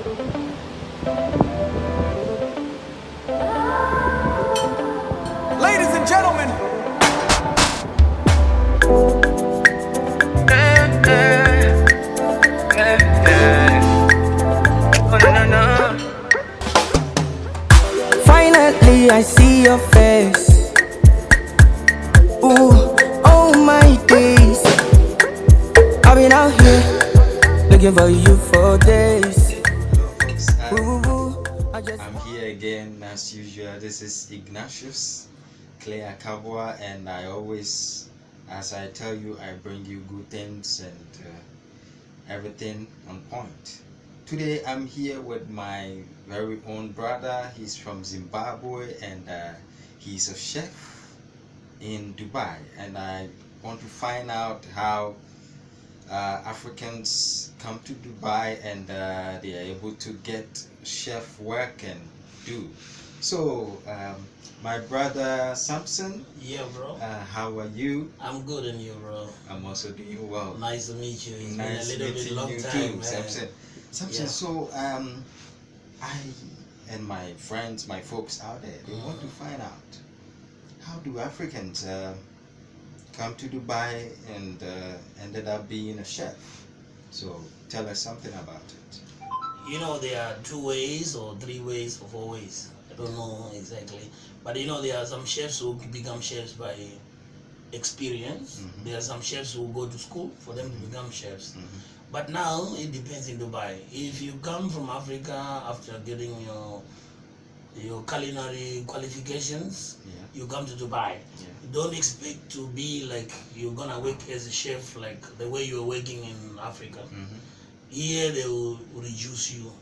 Ladies and gentlemen, finally I see your face. Ooh, oh my days. I've been out here looking for you for days. Ooh, I'm here again as usual. This is Ignatius Cleymo, and I always, as I tell you, I bring you good things and everything on point. Today I'm here with my very own brother. He's from Zimbabwe and he's a chef in Dubai, and I want to find out how Africans come to Dubai and they are able to get chef work and do. So, my brother Samson. Yeah, bro. How are you? I'm good, and you, bro? I'm also doing well. Nice to meet you. It's Nice been a little bit meeting long you time, too, man. Samson. Samson. Yeah. So, I and my friends, my folks out there, they want to find out, how do Africans come to Dubai and ended up being a chef? So tell us something about it. You know, there are 2 ways or 3 ways or 4 ways. I don't know exactly. But you know, there are some chefs who become chefs by experience. There are some chefs who go to school for them to become chefs. But now it depends in Dubai. If you come from Africa after getting your culinary qualifications, you come to Dubai. Don't expect to be like you're gonna work as a chef like the way you're working in Africa. Here they will reduce you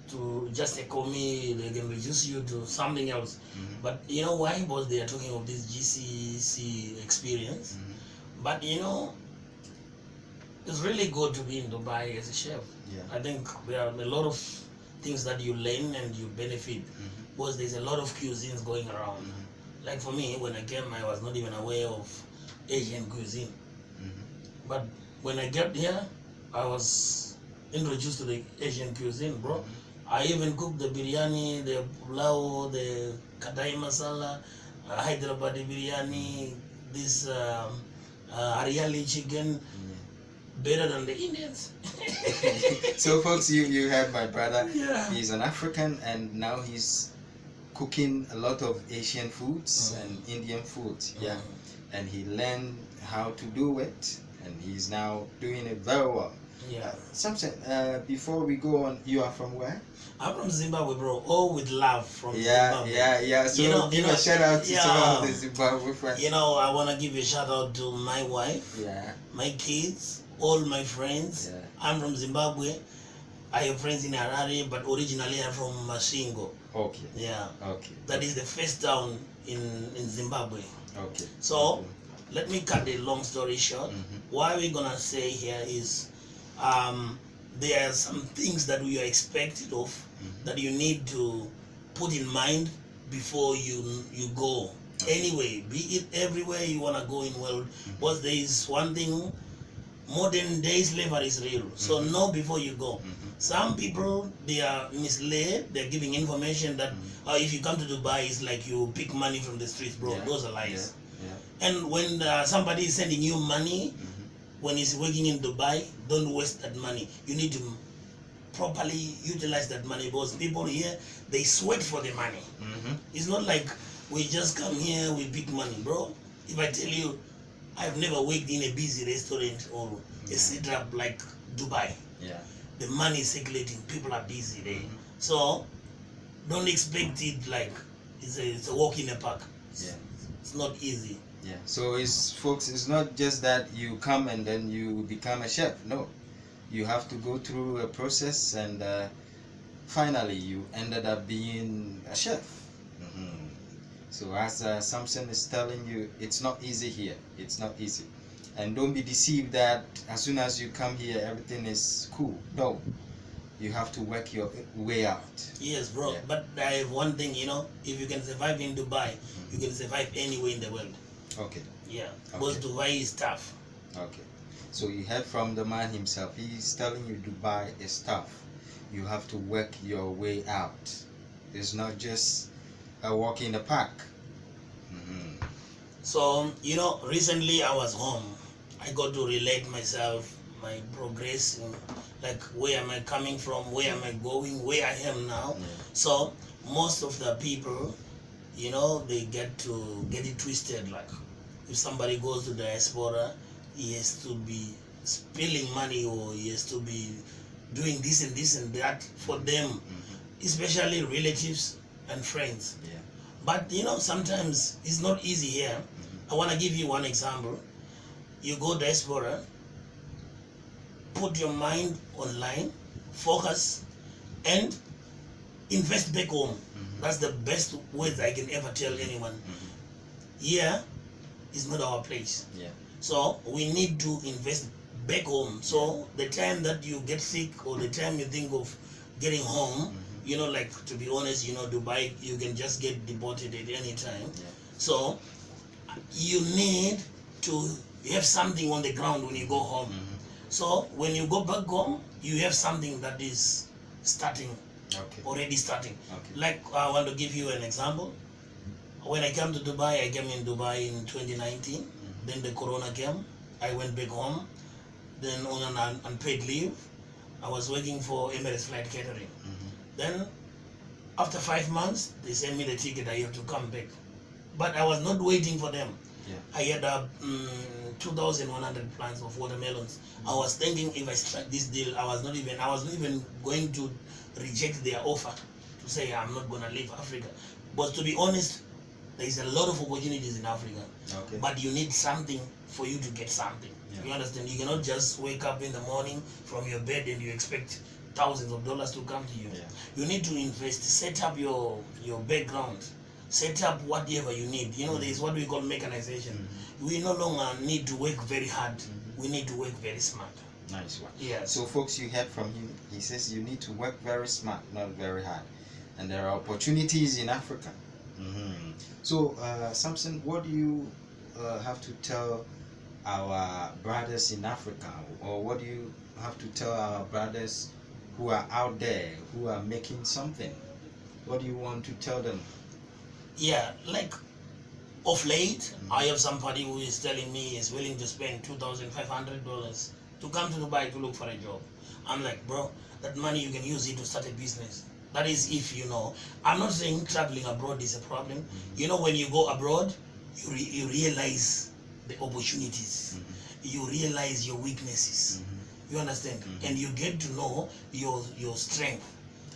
to just a commis. They can reduce you to something else. But you know why? Because they are talking of this GCC experience. But you know, it's really good to be in Dubai as a chef. I think there are a lot of things that you learn and you benefit, because there's a lot of cuisines going around. Like for me, when I came, I was not even aware of Asian cuisine. But when I got here, I was introduced to the Asian cuisine, bro. I even cooked the biryani, the pulao, the kadai masala, Hyderabadi biryani, this Haryali chicken, better than the Indians. So folks, you have my brother. Yeah. He's an African and now he's cooking a lot of Asian foods and Indian foods. And he learned how to do it and he's now doing it very well. Samson, before we go on, you are from where? I'm from Zimbabwe, bro. All with love from Zimbabwe. So give a shout out to some of the Zimbabwe friends. You know, I want to give a shout out to my wife, my kids, all my friends. I'm from Zimbabwe. I have friends in Harare, but originally I'm from Masvingo. Okay. That is the first town in Zimbabwe. Okay. So, let me cut the long story short. What we're gonna say here is, there are some things that we are expected of that you need to put in mind before you go. Anyway, be it everywhere you wanna go in world, because there is one thing. Modern day slavery is real, so know before you go. Some people, they are misled. They're giving information that if you come to Dubai, it's like you pick money from the streets, bro. Those are lies. And when somebody is sending you money, when he's working in Dubai, don't waste that money. You need to properly utilize that money, because people here, they sweat for the money. It's not like we just come here, we pick money, bro. If I tell you, I've never worked in a busy restaurant or a setup like Dubai. The money is circulating, people are busy there. So don't expect it like it's a walk in the park. It's not easy. So folks, it's not just that you come and then you become a chef. No, you have to go through a process and finally you ended up being a chef. So as Samson is telling you, it's not easy here. It's not easy. And don't be deceived that as soon as you come here, everything is cool. No. You have to work your way out. Yes, bro. But I have one thing, you know, if you can survive in Dubai, you can survive anywhere in the world. Okay. Because Dubai is tough. Okay. So you heard from the man himself. He's telling you Dubai is tough. you have to work your way out. It's not just a walk in the park. Mhm. So, you know, recently I was home. I got to relate myself, my progress, like where am I coming from, where am I going, where I am now. Yeah. So, most of the people, you know, they get it twisted. Like, if somebody goes to diaspora, he has to be spilling money, or he has to be doing this and that for them, Mhm. especially relatives and friends. Yeah. But you know, sometimes it's not easy here. I want to give you one example. You go diaspora, put your mind online, focus, and invest back home. That's the best words I can ever tell anyone. Here is not our place. Yeah. So we need to invest back home. So the time that you get sick, or the time you think of getting home, you know, like, to be honest, you know, Dubai, you can just get deported at any time. Yeah. So you need to have something on the ground when you go home. So when you go back home, you have something that is starting, Okay. already starting. Okay. Like, I want to give you an example. When I came to Dubai, I came in Dubai in 2019. Then the corona came. I went back home. Then on an unpaid leave, I was working for Emirates Flight Catering. Then after 5 months, they sent me the ticket. I have to come back. But I was not waiting for them. Yeah. I had 2,100 plants of watermelons. I was thinking, if I strike this deal, I was not even going to reject their offer to say I'm not gonna leave Africa. But to be honest, there is a lot of opportunities in Africa. Okay. But you need something for you to get something. Yeah. You understand? You cannot just wake up in the morning from your bed and you expect thousands of dollars to come to you. Yeah. You need to invest, set up your background, set up whatever you need. You know, there is what we call mechanization. We no longer need to work very hard. We need to work very smart. Nice one. Yes. So, folks, you heard from him. He says you need to work very smart, not very hard. And there are opportunities in Africa. So, Samson, what do you have to tell our brothers in Africa? Or what do you have to tell our brothers who are out there, who are making something? What do you want to tell them? Yeah, like, of late, I have somebody who is telling me he's willing to spend $2,500 to come to Dubai to look for a job. I'm like, bro, that money you can use it to start a business. That is, if you know. I'm not saying traveling abroad is a problem. You know, when you go abroad, you realize the opportunities. You realize your weaknesses. You understand? And you get to know your strength.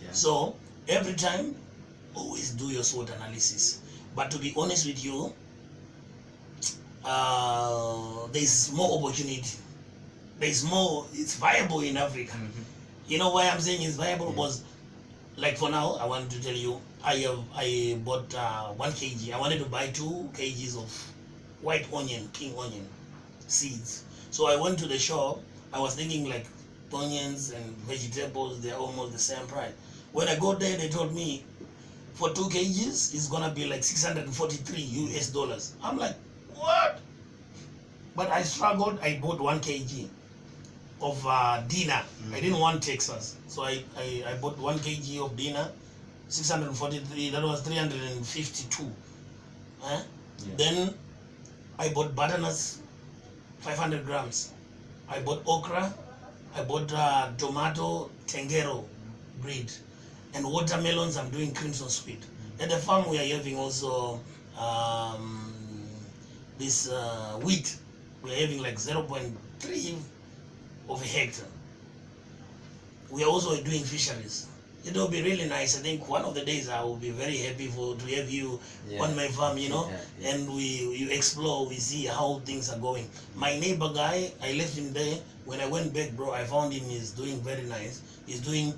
Yeah. So every time, always do your SWOT analysis. But to be honest with you, there's more opportunity. There's more. It's viable in Africa. You know why I'm saying it's viable? Because, like, for now, I want to tell you, I bought 1 kg. I wanted to buy 2 kgs of white onion, king onion seeds. So I went to the shop. I was thinking, like, onions and vegetables, they're almost the same price. When I got there, they told me for 2 kgs, it's gonna be like 643 US dollars. I'm like, what? But I struggled. I bought 1 kg of dinner. I didn't want Texas, so I bought 1 kg of dinner, 643. That was 352. Yeah. Then I bought butternuts, 500 grams. I bought okra. I bought tomato tengero breed, and watermelons. I'm doing crimson sweet. At the farm we are having also this wheat. We are having like 0.3 of a hectare. We are also doing fisheries. It will be really nice. I think one of the days I will be very happy to have you on my farm, you know, and you explore, we see how things are going. My neighbor guy, I left him there. When I went back, bro, I found him. He's doing very nice. He's doing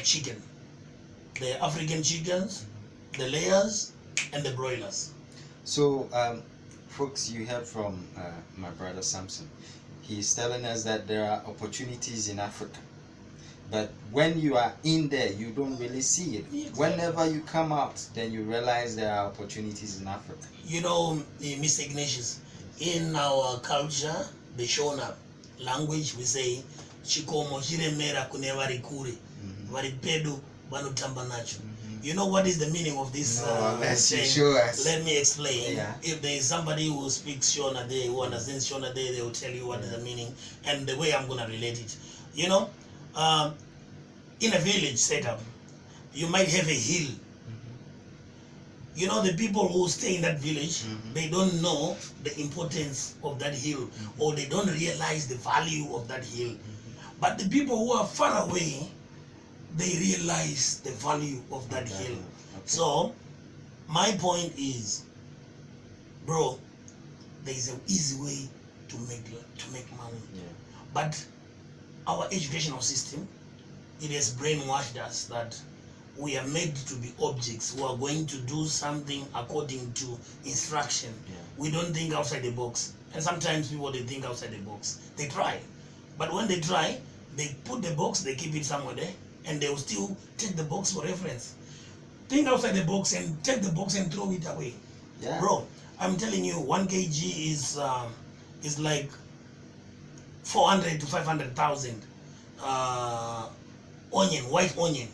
chicken, the African chickens, the layers, and the broilers. So, folks, you heard from my brother Samson. He's telling us that there are opportunities in Africa. But when you are in there, you don't really see it. Exactly. Whenever you come out, then you realize there are opportunities in Africa. You know, Mr. Ignatius, in our culture, the Shona language, we say, chikomo chiremera kune vari kure vari pedo vanotamba nacho. You know what is the meaning of this saying? Let me explain. Yeah. If there is somebody who speaks Shona Day, who understands Shona Day, they will tell you what is the meaning and the way I'm going to relate it. You know, in a village setup, you might have a hill. You know, the people who stay in that village, they don't know the importance of that hill, or they don't realize the value of that hill. But the people who are far away, they realize the value of that hill. Okay. So my point is, bro, there is an easy way to make money. Yeah. But our educational system, it has brainwashed us that we are made to be objects who are going to do something according to instruction. Yeah. We don't think outside the box. And sometimes people, they think outside the box. They try. But when they try, they put the box, they keep it somewhere there, and they will still take the box for reference. Think outside the box and take the box and throw it away. Yeah. Bro, I'm telling you, 1 kg is like 400 to 500,000 onion, white onion.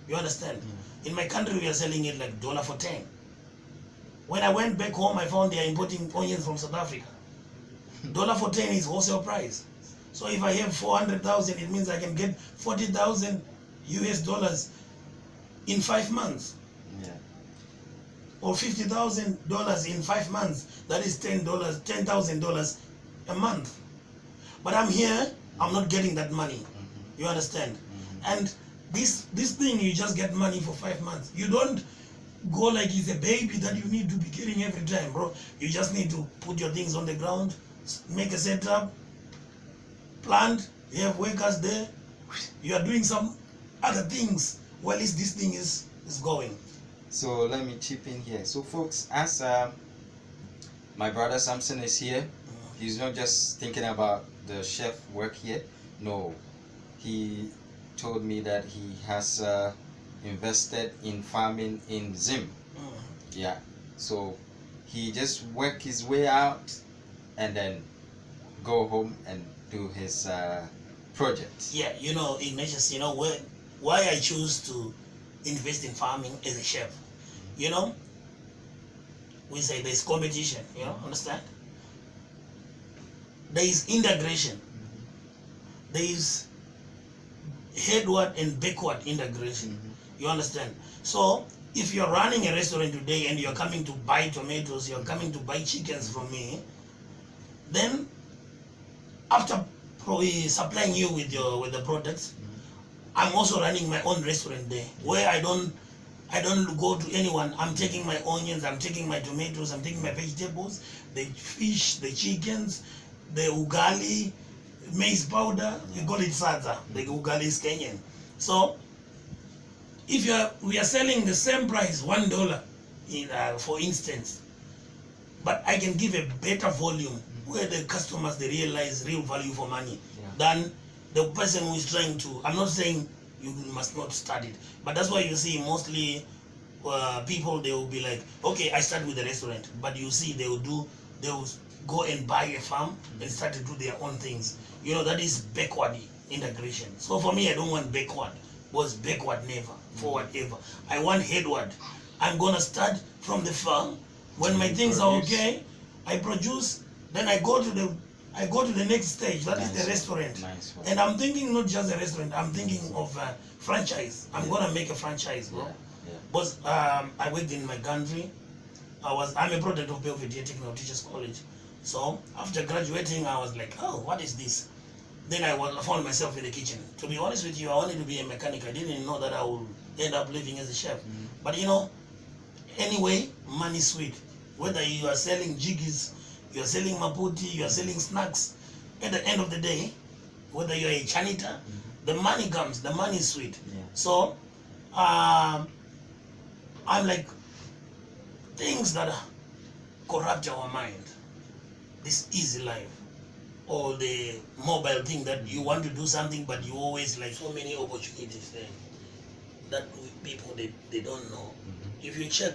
You understand? In my country, we are selling it like $1 for 10. When I went back home, I found they are importing onions from South Africa. $1 for 10 is wholesale price. So if I have 400,000, it means I can get 40,000 US dollars in 5 months. Yeah. Or $50,000 in 5 months. That is $10,000 a month. But I'm here, I'm not getting that money. You understand? And this thing, you just get money for 5 months. You don't go like it's a baby that you need to be getting every time, bro. You just need to put your things on the ground, make a setup, plant, you have workers there, you are doing some other things while this thing is going. So let me chip in here. So folks, as my brother Samson is here, he's not just thinking about the chef work here. No, he told me that he has invested in farming in Zim. Yeah, so he just work his way out and then go home and do his projects. Yeah, you know, Ignatius, you know why I choose to invest in farming as a chef. You know, we say there's competition, you know, understand? There is integration. There is headward and backward integration. You understand? So if you're running a restaurant today and you're coming to buy tomatoes, you're coming to buy chickens from me, then after supplying you with the products, I'm also running my own restaurant there, where I don't go to anyone. I'm taking my onions, I'm taking my tomatoes, I'm taking my vegetables, the fish, the chickens, the ugali, maize powder, we call it sadza. The ugali is Kenyan. So if we are selling the same price, $1 in for instance, but I can give a better volume where the customers, they realize real value for money than the person who is trying to. I'm not saying you must not start it, but that's why you see mostly people, they will be like, okay, I start with a restaurant, but you see they will go and buy a farm and start to do their own things. You know, that is backward integration. So for me, I don't want backward. Was backward never, forward ever. I want headward. I'm gonna start from the farm. When my things are okay, I produce. Then I go to the next stage. That is the restaurant. And I'm thinking not just a restaurant. I'm thinking of a franchise. I'm gonna make a franchise, bro. But I worked in my country. I'm a product of Belvedere Technical Teachers College. So after graduating, I was like, oh, what is this? Then I found myself in the kitchen. To be honest with you, I wanted to be a mechanic. I didn't know that I would end up living as a chef. But you know, anyway, money is sweet. Whether you are selling jiggies, you are selling maputi, you are selling snacks, at the end of the day, whether you are a janitor, the money comes, the money is sweet. So, I'm like, things that corrupt our mind, this easy life, or the mobile thing that you want to do something, but you always like so many opportunities there that people, they don't know. If you check,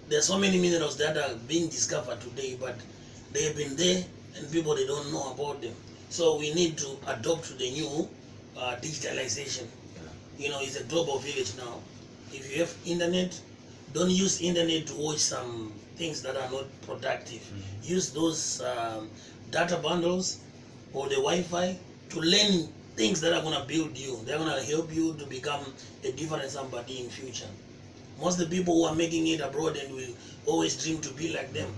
there are so many minerals that are being discovered today, but they have been there and people, they don't know about them. So we need to adopt to the new digitalization. It's a global village now. If you have internet, don't use internet to watch some things that are not productive. Use those data bundles or the Wi-Fi to learn things that are going to build you. They're going to help you to become a different somebody in future. Most of the people who are making it abroad and will always dream to be like them,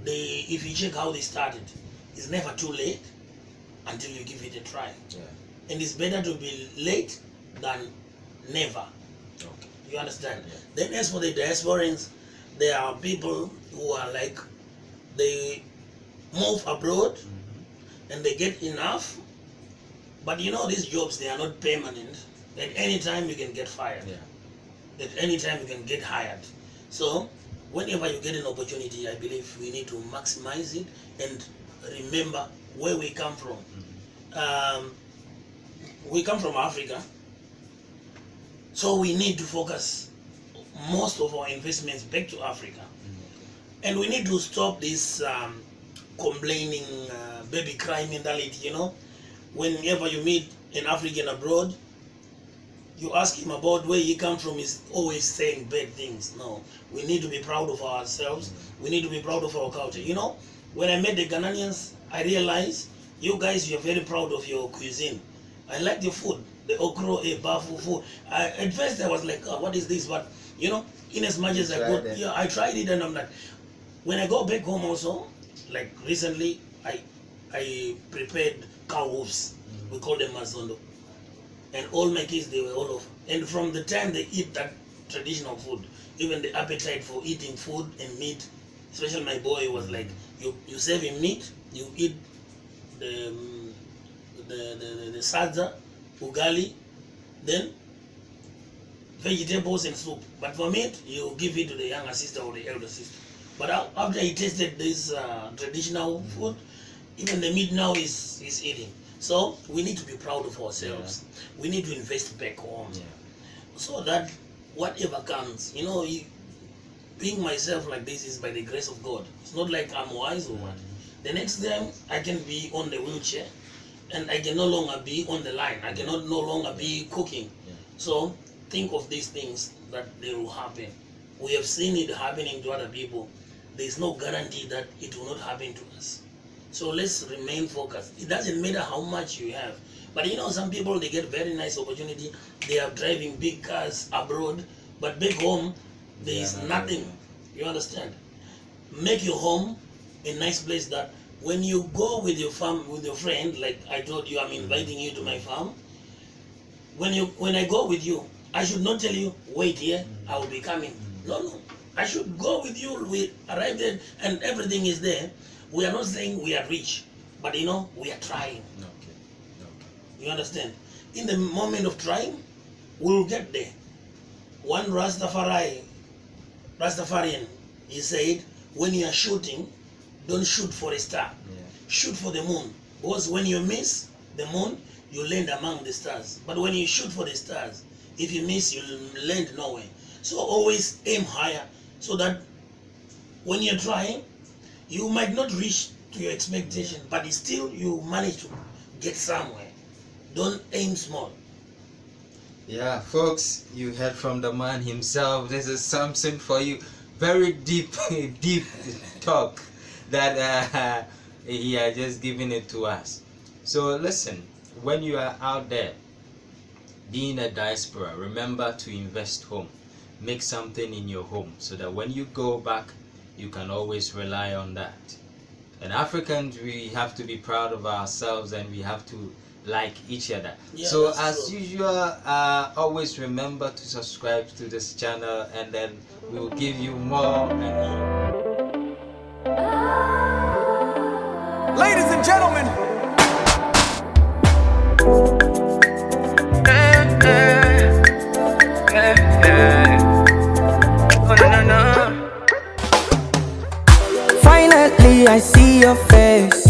if you check how they started, it's never too late until you give it a try. And it's better to be late than never. You understand? Then as for the diasporans, there are people who are like, they move abroad and they get enough, but these jobs, they are not permanent. At any time you can get fired. At any time you can get hired. So whenever you get an opportunity, I believe we need to maximize it and remember where we come from. We come from Africa, so we need to focus most of our investments back to Africa. And we need to stop this complaining, baby cry mentality. Whenever you meet an African abroad, you ask him about where he comes from, he's always saying bad things. No, we need to be proud of ourselves. We need to be proud of our culture. When I met the Ghanaians, I realized you guys, you're very proud of your cuisine. I like the food, the okro, bafu food. At first I was like, oh, what is this? But in as much as I could, I tried it, and I'm like, when I go back home also, like recently, I prepared cow hoofs. We call them mazondo. And all my kids, they were all over. And from the time they eat that traditional food, even the appetite for eating food and meat, especially my boy was like, you serve him meat, you eat the sadza, ugali, then vegetables and soup. But for meat, you give it to the younger sister or the elder sister. But after he tasted this traditional food, even the meat now is eating. So we need to be proud of ourselves. We need to invest back home, so that whatever comes, being myself like this is by the grace of God. It's not like I'm wise or what. The next time I can be on the wheelchair, and I can no longer be on the line. I cannot no longer be cooking. So think of these things that they will happen. We have seen it happening to other people. There is no guarantee that it will not happen to us. So let's remain focused. It doesn't matter how much you have. But some people, they get very nice opportunity. They are driving big cars abroad, but back home, there is nothing. You understand? Make your home a nice place that when you go with your friend, like I told you, I'm inviting you to my farm. When I go with you, I should not tell you, wait here, I will be coming. No. I should go with you. We arrive there and everything is there. We are not saying we are rich, but we are trying. You understand? In the moment of trying, we'll get there. One Rastafarian, he said, when you are shooting, don't shoot for a star. Shoot for the moon. Because when you miss the moon, you land among the stars. But when you shoot for the stars, if you miss, you land nowhere. So always aim higher, so that when you're trying, you might not reach to your expectation, but still you manage to get somewhere. Don't aim small. Yeah, folks, you heard from the man himself. This is something for you. Very deep talk that he has just given it to us. So listen, when you are out there being a diaspora, remember to invest home. Make something in your home so that when you go back, you can always rely on that. And Africans, we have to be proud of ourselves, and we have to like each other. So as usual, always remember to subscribe to this channel, and then we will give you more and more. Ladies and gentlemen, finally I see your face.